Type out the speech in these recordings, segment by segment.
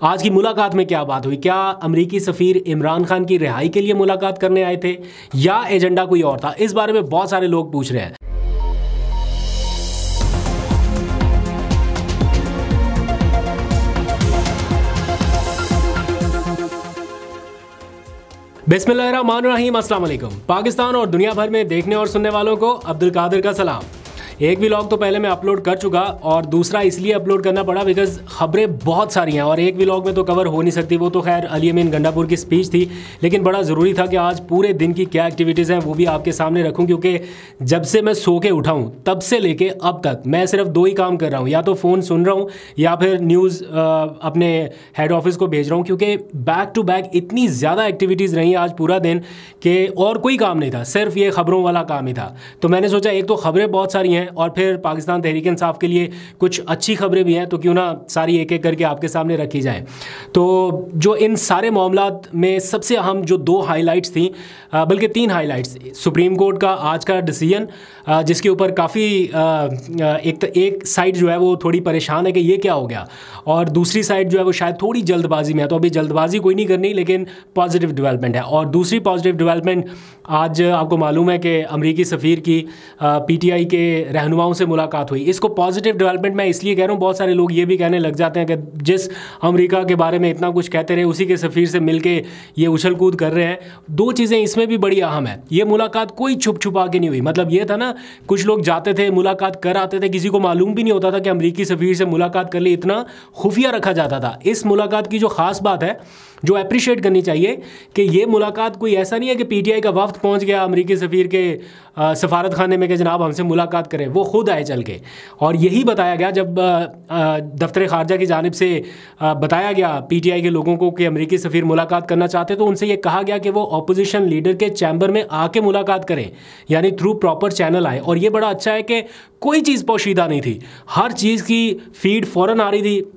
आज की मुलाकात में क्या बात हुई? क्या अमरीकी सफ़ीर इमरान खान की रिहाई के लिए मुलाकात करने आए थे या एजेंडा कोई और था? इस बारे में बहुत सारे लोग पूछ रहे हैं। बिस्मिल्लाहिर्रहमानिर्रहीम, अस्सलाम वालेकुम। पाकिस्तान और दुनिया भर में देखने और सुनने वालों को अब्दुल कादिर का सलाम। एक व्लॉग तो पहले मैं अपलोड कर चुका और दूसरा इसलिए अपलोड करना पड़ा बिकॉज खबरें बहुत सारी हैं और एक व्लॉग में तो कवर हो नहीं सकती। वो तो खैर अली अमीन गंडापुर की स्पीच थी, लेकिन बड़ा ज़रूरी था कि आज पूरे दिन की क्या एक्टिविटीज़ हैं वो भी आपके सामने रखूं, क्योंकि जब से मैं सो के उठा हूँ तब से लेके अब तक मैं सिर्फ दो ही काम कर रहा हूँ, या तो फ़ोन सुन रहा हूँ या फिर न्यूज़ अपने हेड ऑफिस को भेज रहा हूँ, क्योंकि बैक टू बैक इतनी ज़्यादा एक्टिविटीज़ रही आज पूरा दिन कि और कोई काम नहीं था, सिर्फ ये खबरों वाला काम ही था। तो मैंने सोचा एक तो खबरें बहुत सारी हैं और फिर पाकिस्तान तहरीक इंसाफ के लिए कुछ अच्छी खबरें भी हैं, तो क्यों ना सारी एक एक करके आपके सामने रखी जाए। तो जो इन सारे मामलात में सबसे अहम जो दो हाईलाइट्स थी, बल्कि तीन हाईलाइट्स, सुप्रीम कोर्ट का आज का डिसीजन जिसके ऊपर काफ़ी एक साइड जो है वो थोड़ी परेशान है कि ये क्या हो गया, और दूसरी साइड जो है वो शायद थोड़ी जल्दबाजी में है। तो अभी जल्दबाजी कोई नहीं करनी, लेकिन पॉजिटिव डेवलपमेंट है। और दूसरी पॉजिटिव डेवलपमेंट, आज आपको मालूम है कि अमरीकी सफ़ीर की पीटीआई के रहनुमाओं से मुलाकात हुई। इसको पॉजिटिव डेवलपमेंट मैं इसलिए कह रहा हूँ, बहुत सारे लोग ये भी कहने लग जाते हैं कि जिस अमेरिका के बारे में इतना कुछ कहते रहे उसी के सफ़ीर से मिलके ये उछल कूद कर रहे हैं। दो चीज़ें इसमें भी बड़ी अहम है, ये मुलाकात कोई छुप छुपा के नहीं हुई। मतलब ये था ना, कुछ लोग जाते थे मुलाकात कर आते थे, किसी को मालूम भी नहीं होता था कि अमरीकी सफ़ीर से मुलाकात कर ली, इतना खुफिया रखा जाता था। इस मुलाकात की जो ख़ास बात है, जो अप्रिशिएट करनी चाहिए, कि ये मुलाकात कोई ऐसा नहीं है कि पीटीआई का वफ्द पहुंच गया अमरीकी सफ़ीर के सफारत खाने में कि जनाब हमसे मुलाकात करें, वो खुद आए चल के। और यही बताया गया जब दफ्तर ख़ारजा की जानिब से बताया गया पीटीआई के लोगों को कि अमरीकी सफ़ीर मुलाकात करना चाहते, तो उनसे ये कहा गया कि वो अपोजिशन लीडर के चैम्बर में आके मुलाकात करें, यानी थ्रू प्रॉपर चैनल आए। और ये बड़ा अच्छा है कि कोई चीज़ पोशीदा नहीं थी, हर चीज़ की फीड फ़ौरन आ रही थी।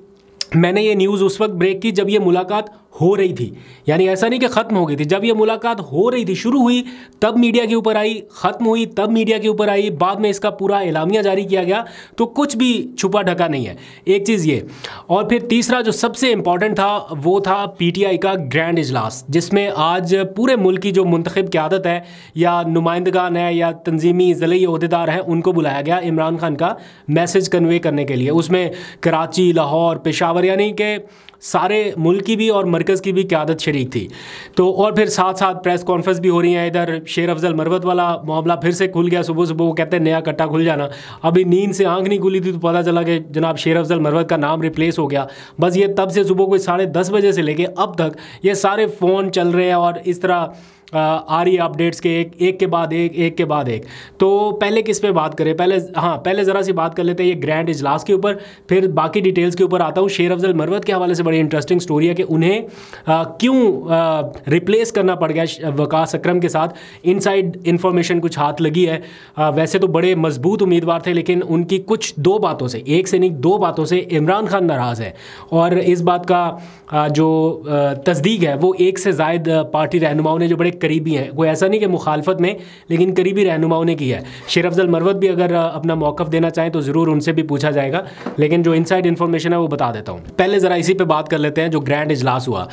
मैंने ये न्यूज़ उस वक्त ब्रेक की जब ये मुलाकात हो रही थी, यानी ऐसा नहीं कि ख़त्म हो गई थी। जब ये मुलाकात हो रही थी, शुरू हुई तब मीडिया के ऊपर आई, ख़त्म हुई तब मीडिया के ऊपर आई, बाद में इसका पूरा एलामिया जारी किया गया। तो कुछ भी छुपा ढका नहीं है, एक चीज़ ये। और फिर तीसरा जो सबसे इम्पॉर्टेंट था वो था पीटीआई का ग्रैंड इजलास, जिसमें आज पूरे मुल्क की जो मुंतखब क़यादत है या नुमाइंदगान है या तंजीमी ज़िली ओहदेदार हैं, उनको बुलाया गया इमरान खान का मैसेज कन्वे करने के लिए। उसमें कराची, लाहौर, पेशावर, यानी कि सारे मुल्क की भी और मरकज़ की भी क़यादत शरीक थी। तो और फिर साथ साथ प्रेस कॉन्फ्रेंस भी हो रही है। इधर शेर अफजल मरवत वाला मामला फिर से खुल गया, सुबह सुबह वो कहते हैं नया कट्टा खुल जाना। अभी नींद से आंख नहीं खुली थी तो पता चला कि जनाब शेर अफजल मरवत का नाम रिप्लेस हो गया। बस ये तब से सुबह कोई 10:30 बजे से लेके अब तक ये सारे फ़ोन चल रहे हैं और इस तरह आ रही अपडेट्स के एक के बाद एक के बाद एक। तो पहले किस पे बात करें? पहले ज़रा सी बात कर लेते हैं ये ग्रैंड इजलास के ऊपर, फिर बाकी डिटेल्स के ऊपर आता हूँ। शेर अफजल मरवत के हवाले से बड़ी इंटरेस्टिंग स्टोरी है कि उन्हें क्यों रिप्लेस करना पड़ गया वकास अकरम के साथ। इनसाइड इन्फॉर्मेशन कुछ हाथ लगी है। वैसे तो बड़े मजबूत उम्मीदवार थे, लेकिन उनकी कुछ दो बातों से, एक से नहीं दो बातों से इमरान खान नाराज़ है। और इस बात का जो तस्दीक है वो एक से ज़ायद पार्टी रहनुमाओं ने, जो बड़े करीबी हैं, कोई ऐसा नहीं कि मुखालफत में, लेकिन करीबी रहनुमाओं ने की है। शेर अफजल मरवत भी अगर अपना मौक़िफ़ देना चाहें तो ज़रूर उनसे भी पूछा जाएगा, लेकिन जो इनसाइड इन्फॉर्मेशन है वो बता देता हूँ। पहले ज़रा इसी पे बात कर लेते हैं। जो ग्रैंड इजलास हुआ,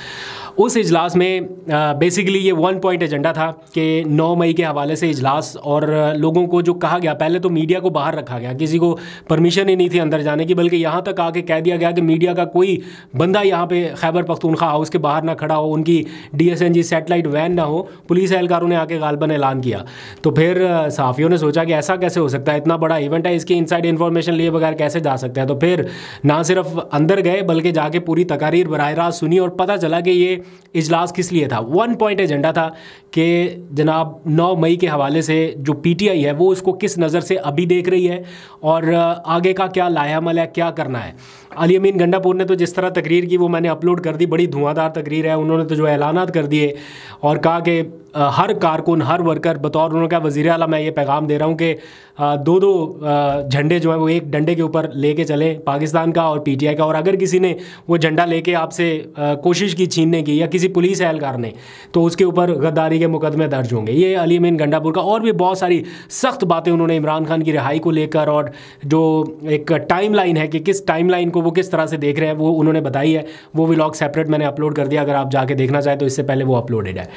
उस इजलास में बेसिकली ये 1 पॉइंट एजेंडा था कि 9 मई के हवाले से इजलास, और लोगों को जो कहा गया, पहले तो मीडिया को बाहर रखा गया, किसी को परमिशन ही नहीं थी अंदर जाने की, बल्कि यहाँ तक आके कह दिया गया कि मीडिया का कोई बंदा यहाँ पे खैबर पख्तूनख्वा हाउस के बाहर ना खड़ा हो, उनकी DSNG सैटेलाइट वैन ना हो। पुलिस एहलकारों ने आके गालबन ऐलान किया। तो फिर सहाफ़ियों ने सोचा कि ऐसा कैसे हो सकता है, इतना बड़ा इवेंट है, इसकी इनसाइड इन्फॉर्मेशन लिए बगैर कैसे जा सकता है। तो फिर ना सिर्फ अंदर गए बल्कि जाके पूरी तकारीर बराह रास्त सुनी और पता चला कि ये इजलास किस लिए था। 1 पॉइंट एजेंडा था कि जनाब 9 मई के हवाले से जो पीटीआई है वो उसको किस नज़र से अभी देख रही है और आगे का क्या लायामल है, क्या करना है। अली अमीन गंडापुर ने तो जिस तरह तकरीर की वो मैंने अपलोड कर दी, बड़ी धुआंधार तकरीर है। उन्होंने तो जो ऐलानात कर दिए और कहा कि हर कारकुन, हर वर्कर, बतौर उन्होंने कहा वज़ीर आला मैं ये पैगाम दे रहा हूँ कि दो दो झंडे जो हैं वो एक डंडे के ऊपर लेके चलें, पाकिस्तान का और पीटीआई का। और अगर किसी ने वो झंडा लेके आपसे कोशिश की छीनने की या किसी पुलिस एहलकार ने, तो उसके ऊपर गद्दारी के मुकदमे दर्ज होंगे। ये अली अमीन गंडापुर का। और भी बहुत सारी सख्त बातें उन्होंने इमरान खान की रिहाई को लेकर, और जो एक टाइम लाइन है कि किस टाइम लाइन को वो किस तरह से देख रहे हैं, वो उन्होंने बताई है। वो व्लॉग सेपरेट मैंने अपलोड कर दिया, अगर आप जाके देखना चाहें तो इससे पहले वो अपलोडेड है।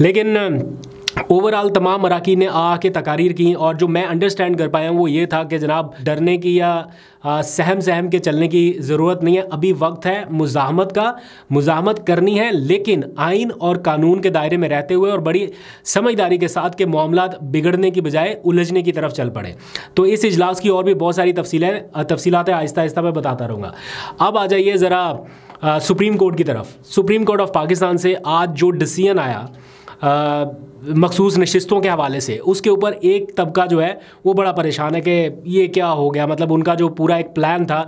लेकिन ओवरऑल तमाम अराकीन ने आके तकारीर की, और जो मैं अंडरस्टैंड कर पाया हूँ वो ये था कि जनाब डरने की या सहम के चलने की ज़रूरत नहीं है। अभी वक्त है मुज़ाहमत का, मुज़ाहमत करनी है, लेकिन आइन और कानून के दायरे में रहते हुए और बड़ी समझदारी के साथ के मामलात बिगड़ने की बजाय उलझने की तरफ चल पड़े। तो इस इजलास की और भी बहुत सारी तफसीलात आहिस्ता आहिस्ता मैं बताता रहूँगा। अब आ जाइए ज़रा सुप्रीम कोर्ट की तरफ। सुप्रीम कोर्ट ऑफ पाकिस्तान से आज जो डिसीजन आया मखसूस नशिस्तों के हवाले से, उसके ऊपर एक तबका जो है वो बड़ा परेशान है कि ये क्या हो गया। मतलब उनका जो पूरा एक प्लान था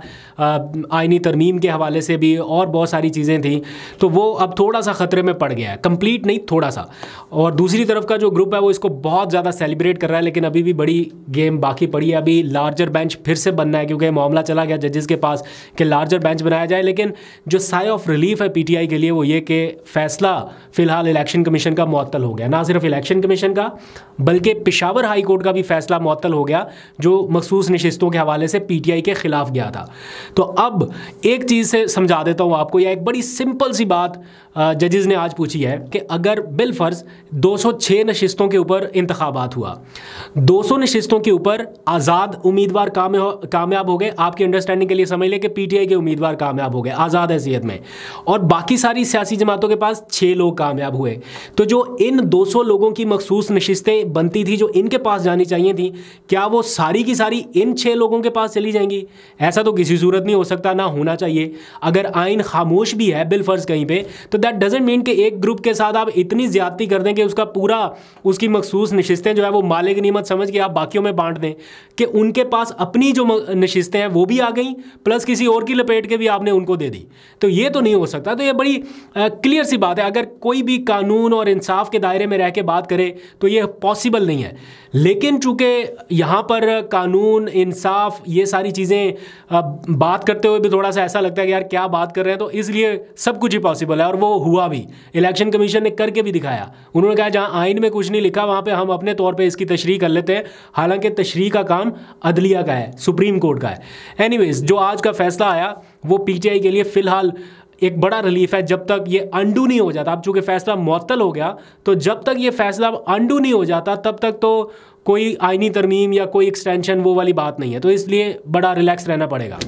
आइनी तरमीम के हवाले से भी और बहुत सारी चीज़ें थी, तो वो अब थोड़ा सा ख़तरे में पड़ गया है, कंप्लीट नहीं थोड़ा सा। और दूसरी तरफ का जो ग्रुप है वो इसको बहुत ज़्यादा सेलिब्रेट कर रहा है, लेकिन अभी भी बड़ी गेम बाकी पड़ी है। अभी लार्जर बेंच फिर से बनना है, क्योंकि मामला चला गया जजेस के पास कि लार्जर बेंच बनाया जाए। लेकिन जो साय ऑफ रिलीफ है पीटीआई के लिए वो ये कि फ़ैसला फ़िलहाल इलेक्शन कमीशन का मुअत्तल हो गया। ना सिर्फ इलेक्शन कमीशन का बल्कि पेशावर हाई कोर्ट का भी फैसला मुअत्तल हो गया, जो मखसूस नशिस्तों के हवाले से पीटीआई के खिलाफ गया था। तो अब एक चीज़ से समझा देता हूँ आपको, या एक बड़ी सिंपल सी बात जजेस ने आज पूछी है कि अगर बिलफर्ज 206 नशिस्तों के ऊपर इंतखाबात हुआ, 200 नशिस्तों के ऊपर आज़ाद उम्मीदवार कामयाब हो गए, आपकी अंडरस्टैंडिंग के लिए समझ लें कि पीटीआई के उम्मीदवार कामयाब हो गए आज़ाद हैसियत में, और बाकी सारी सियासी जमातों के पास 6 लोग कामयाब हुए, तो जो इन 200 लोगों की मखसूस नशिस्तें बनती थी जो इनके पास जानी चाहिए थी, क्या वो सारी की सारी इन 6 लोगों के पास चली जाएंगी? ऐसा तो किसी सूरत नहीं हो सकता, ना होना चाहिए। अगर आइन खामोश भी है बिलफर्ज कहीं पे, तो दैट डजंट मीन कि एक ग्रुप के साथ आप इतनी ज्यादती कर दें कि उसका पूरा उसकी मखसूस नशिस्तें जो है वो मालिक नीमत समझ के आप बाकियों में बांट दें, कि उनके पास अपनी जो नशिस्तें हैं वो भी आ गई, प्लस किसी और की लपेट के भी आपने उनको दे दी। तो ये तो नहीं हो सकता। तो ये बड़ी क्लियर सी बात है। अगर कोई भी कानून और इंसाफ के दायरे में रह के बात करे तो ये पॉसिबल नहीं है। लेकिन चूंकि यहाँ पर कानून, इंसाफ, ये सारी चीज़ें बात करते हुए भी थोड़ा सा ऐसा लगता है कि यार क्या बात कर रहे हैं, तो इसलिए सब कुछ ही पॉसिबल है। और वो हुआ भी, इलेक्शन कमीशन ने करके भी दिखाया। उन्होंने कहा जहाँ आइन में कुछ नहीं लिखा वहाँ पे हम अपने तौर पे इसकी तशरीह कर लेते हैं, हालांकि तशरीह का काम अदलिया का है, सुप्रीम कोर्ट का है। एनीवेज, जो आज का फैसला आया वो पीटीआई के लिए फ़िलहाल एक बड़ा रिलीफ है, जब तक ये अंडू नहीं हो जाता। अब चूंकि फैसला मुअत्तल हो गया, तो जब तक ये फैसला अंडू नहीं हो जाता तब तक तो कोई आइनी तरमीम या कोई एक्सटेंशन वो वाली बात नहीं है। तो इसलिए बड़ा रिलैक्स रहना पड़ेगा।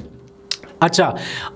अच्छा,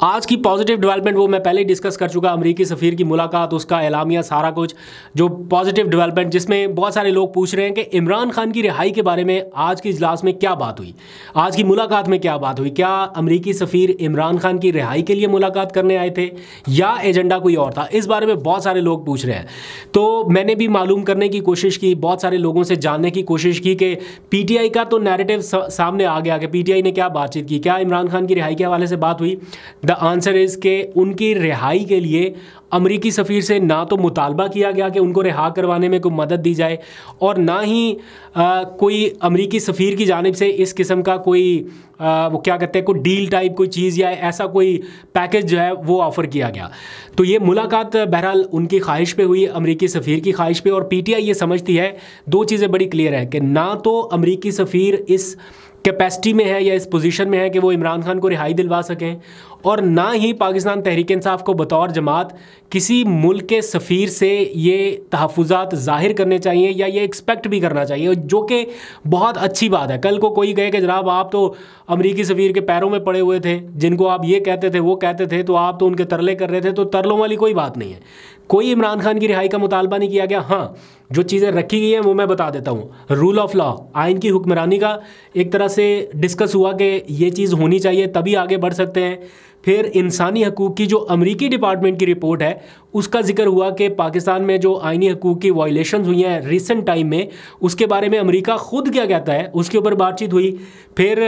आज की पॉजिटिव डेवलपमेंट वो मैं पहले ही डिस्कस कर चुका, अमरीकी सफ़ीर की मुलाकात, उसका एलामिया, सारा कुछ जो पॉजिटिव डेवलपमेंट, जिसमें बहुत सारे लोग पूछ रहे हैं कि इमरान खान की रिहाई के बारे में आज की इजलास में क्या बात हुई, आज की मुलाकात में क्या बात हुई, क्या अमरीकी सफ़ीर इमरान खान की रिहाई के लिए मुलाकात करने आए थे या एजेंडा कोई और था? इस बारे में बहुत सारे लोग पूछ रहे हैं। तो मैंने भी मालूम करने की कोशिश की, बहुत सारे लोगों से जानने की कोशिश की कि पीटीआई का तो नैरेटिव सामने आ गया कि पीटीआई ने क्या बातचीत की, क्या इमरान खान की रिहाई के हवाले से हुई। द आंसर इज के उनकी रिहाई के लिए अमरीकी सफ़ीर से ना तो मुतालबा किया गया कि उनको रिहा करवाने में कोई मदद दी जाए, और ना ही कोई अमरीकी सफ़ीर की जानिब से इस किस्म का कोई वो क्या कहते हैं, कोई डील टाइप कोई चीज़ या ऐसा कोई पैकेज जो है वो ऑफ़र किया गया। तो ये मुलाकात बहरहाल उनकी ख्वाहिश पे हुई, अमरीकी सफ़ीर की ख्वाहिश पे। और पीटीआई ये समझती है, दो चीज़ें बड़ी क्लियर है कि ना तो अमरीकी सफ़ीर इस कैपेसिटी में है या इस पोजीशन में है कि वो इमरान खान को रिहाई दिलवा सकें, और ना ही पाकिस्तान तहरीक इंसाफ को बतौर जमात किसी मुल्क के सफ़ीर से ये तहफ़्फ़ुज़ात ज़ाहिर करने चाहिए या ये एक्सपेक्ट भी करना चाहिए, जो कि बहुत अच्छी बात है। कल को कोई कहे कि जनाब आप तो अमरीकी सफ़ीर के पैरों में पड़े हुए थे, जिनको आप ये कहते थे वो कहते थे, तो आप तो उनके तरले कर रहे थे, तो तरलों वाली कोई बात नहीं है। कोई इमरान खान की रिहाई का मुतालबा नहीं किया गया। हाँ, जो चीज़ें रखी गई हैं वो मैं बता देता हूँ। रूल ऑफ लॉ, आइन की हुक्मरानी का एक तरह से डिस्कस हुआ कि ये चीज़ होनी चाहिए तभी आगे बढ़ सकते हैं। फिर इंसानी हकूक़ की जो अमरीकी डिपार्टमेंट की रिपोर्ट है उसका जिक्र हुआ कि पाकिस्तान में जो आइनी हकूक़ की वायलेशंस हुई हैं रिसेंट टाइम में, उसके बारे में अमेरिका ख़ुद क्या कहता है उसके ऊपर बातचीत हुई। फिर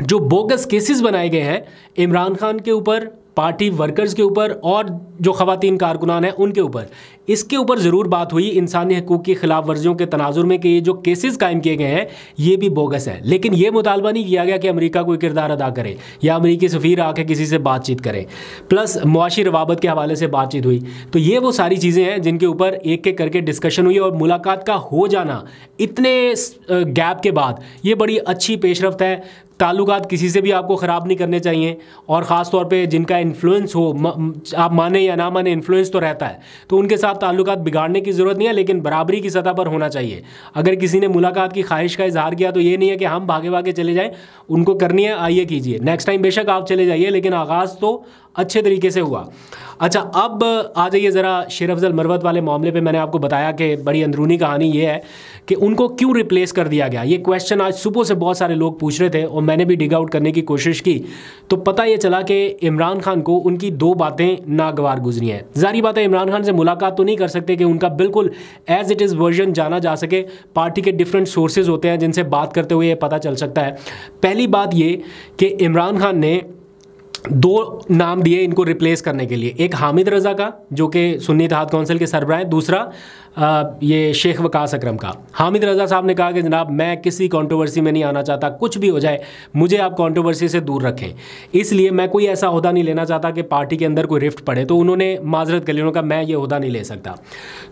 जो बोगस केसेस बनाए गए हैं इमरान खान के ऊपर पार्टी वर्कर्स के ऊपर और जो ख़वातीन कारकुनान हैं उनके ऊपर, इसके ऊपर ज़रूर बात हुई इंसानी हकूक़ की खिलाफ वर्जियों के तनाजुर में कि ये जो केसेस कायम किए गए हैं ये भी बोगस है। लेकिन ये मुतालबा नहीं किया गया कि अमेरिका कोई किरदार अदा करे या अमेरिकी सफ़ीर आके किसी से बातचीत करे, प्लस मुआशी रवाबत के हवाले से बातचीत हुई। तो ये वो सारी चीज़ें हैं जिनके ऊपर एक एक करके डिस्कशन हुई और मुलाकात का हो जाना इतने गैप के बाद ये बड़ी अच्छी पेशरफ्त है। ताल्लुकात किसी से भी आपको ख़राब नहीं करने चाहिए, और ख़ास तौर पे जिनका इन्फ्लुएंस हो, आप माने या ना माने इन्फ्लुएंस तो रहता है, तो उनके साथ ताल्लुकात बिगाड़ने की ज़रूरत नहीं है, लेकिन बराबरी की सतह पर होना चाहिए। अगर किसी ने मुलाकात की ख्वाहिश का इजहार किया तो ये नहीं है कि हम भागे भागे चले जाएँ, उनको करनी है आइए कीजिए, नेक्स्ट टाइम बेशक आप चले जाइए, लेकिन आगाज़ तो अच्छे तरीके से हुआ। अच्छा, अब आ जाइए ज़रा शेर अफजल मरवत वाले मामले पे। मैंने आपको बताया कि बड़ी अंदरूनी कहानी ये है कि उनको क्यों रिप्लेस कर दिया गया। ये क्वेश्चन आज सुबह से बहुत सारे लोग पूछ रहे थे और मैंने भी डिग आउट करने की कोशिश की, तो पता ये चला कि इमरान खान को उनकी दो बातें नागवार गुजरी हैं। ज़ाहिर बात है इमरान खान से मुलाकात तो नहीं कर सकते कि उनका बिल्कुल एज इट इज़ वर्जन जाना जा सके। पार्टी के डिफरेंट सोर्सेज होते हैं जिनसे बात करते हुए ये पता चल सकता है। पहली बात ये कि इमरान खान ने दो नाम दिए इनको रिप्लेस करने के लिए, एक हामिद रज़ा का जो कि सुन्नी इत्तेहाद कौंसिल के सरबराह हैं, दूसरा ये शेख वकास अकरम का। हामिद रज़ा साहब ने कहा कि जनाब मैं किसी कंट्रोवर्सी में नहीं आना चाहता, कुछ भी हो जाए मुझे आप कंट्रोवर्सी से दूर रखें, इसलिए मैं कोई ऐसा ओहदा नहीं लेना चाहता कि पार्टी के अंदर कोई रिफ्ट पड़े। तो उन्होंने माजरत कर ली, उन्होंने कहा मैं ये ओहदा नहीं ले सकता।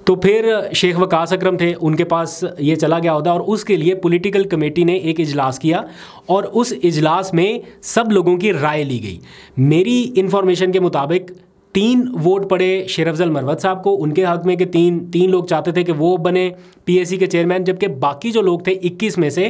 तो फिर शेख वकास अकरम थे, उनके पास ये चला गया ओहदा और उसके लिए पॉलिटिकल कमेटी ने एक इजलास किया और उस इजलास में सब लोगों की राय ली गई। मेरी इन्फॉर्मेशन के मुताबिक 3 वोट पड़े शेर अफजल मरवत साहब को उनके हक में कि तीन लोग चाहते थे कि वो बने पीएसी के चेयरमैन, जबकि बाकी जो लोग थे 21 में से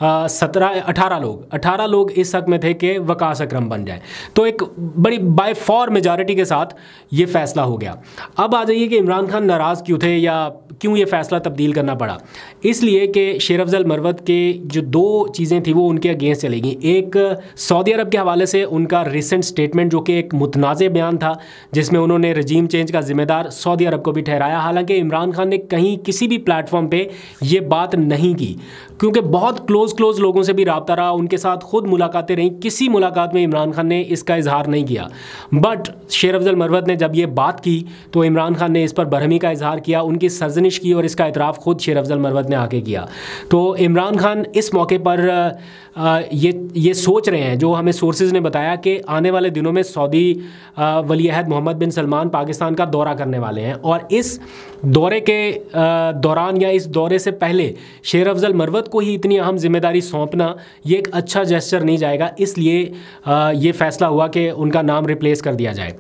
18 लोग इस हक में थे कि वकास अकरम बन जाए। तो एक बड़ी बाय फॉर मेजॉरिटी के साथ ये फैसला हो गया। अब आ जाइए कि इमरान खान नाराज़ क्यों थे या क्यों ये फ़ैसला तब्दील करना पड़ा। इसलिए कि शेर अफजल मरवत के जो 2 चीज़ें थी वो उनके अगेंस्ट चली गई। एक सऊदी अरब के हवाले से उनका रिसेंट स्टेटमेंट जो कि एक मुतनाज़ बयान था जिसमें उन्होंने रजीम चेंज का जिम्मेदार सऊदी अरब को भी ठहराया। हालांकि इमरान खान ने कहीं किसी भी प्लेटफॉर्म पे ये बात नहीं की, क्योंकि बहुत क्लोज लोगों से भी रब्ता रहा, उनके साथ खुद मुलाकातें रहीं, किसी मुलाकात में इमरान खान ने इसका इजहार नहीं किया। बट शेर अफजल मरवत ने जब ये बात की तो इमरान खान ने इस पर बरहमी का इजहार किया, उनकी सरजनिश की और इसका इतराफ़ खुद शेर अफजल मरवत ने आके किया। तो इमरान खान इस मौके पर ये सोच रहे हैं, जो हमें सोर्सेज ने बताया कि आने वाले दिनों में सऊदी वली अहद मोहम्मद बिन सलमान पाकिस्तान का दौरा करने वाले हैं और इस दौरे के दौरान या इस दौरे से पहले शेर अफजल मरवत को ही इतनी अहम जिम्मेदारी सौंपना ये एक अच्छा जेस्चर नहीं जाएगा, इसलिए ये फ़ैसला हुआ कि उनका नाम रिप्लेस कर दिया जाए।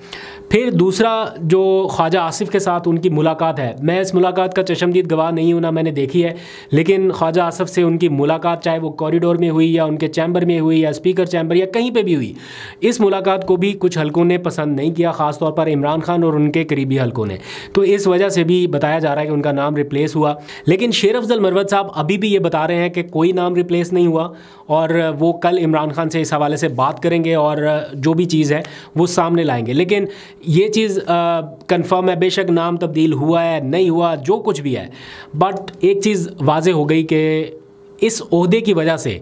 फिर दूसरा जो ख्वाजा आसिफ के साथ उनकी मुलाकात है, मैं इस मुलाकात का चशमदीद गवाह नहीं हूँ, ना मैंने देखी है, लेकिन ख्वाजा आसिफ से उनकी मुलाकात चाहे वो कॉरिडोर में हुई या उनके चैम्बर में हुई या स्पीकर चैम्बर या कहीं पे भी हुई, इस मुलाकात को भी कुछ हलकों ने पसंद नहीं किया, ख़ास तौर पर इमरान खान और उनके करीबी हलकों ने। तो इस वजह से भी बताया जा रहा है कि उनका नाम रिप्लेस हुआ। लेकिन शेर अफजल मरवत साहब अभी भी ये बता रहे हैं कि कोई नाम रिप्लेस नहीं हुआ और वो कल इमरान खान से इस हवाले से बात करेंगे और जो भी चीज़ है वो सामने लाएंगे। लेकिन ये चीज़ कंफर्म है, बेशक नाम तब्दील हुआ है नहीं हुआ जो कुछ भी है, बट एक चीज़ वाज़े हो गई कि इस ओहदे की वजह से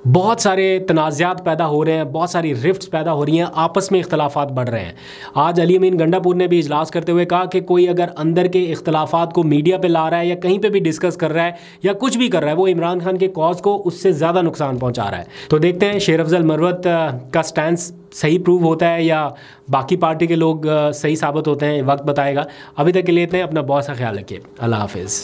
बहुत सारे तनाज़ात पैदा हो रहे हैं, बहुत सारी रिफ्ट्स पैदा हो रही हैं, आपस में इख्तलाफात बढ़ रहे हैं। आज अली अमीन गंडापुर ने भी इजलास करते हुए कहा कि कोई अगर अंदर के इख्तलाफात को मीडिया पे ला रहा है या कहीं पे भी डिस्कस कर रहा है या कुछ भी कर रहा है, वो इमरान खान के कॉज को उससे ज़्यादा नुकसान पहुँचा रहा है। तो देखते हैं शेर अफजल मरवत का स्टैंस सही प्रूव होता है या बाकी पार्टी के लोग सही साबित होते हैं, वक्त बताएगा। अभी तक के लिए इतने, अपना बहुत सा ख्याल रखिए, अल्लाह हाफिज़।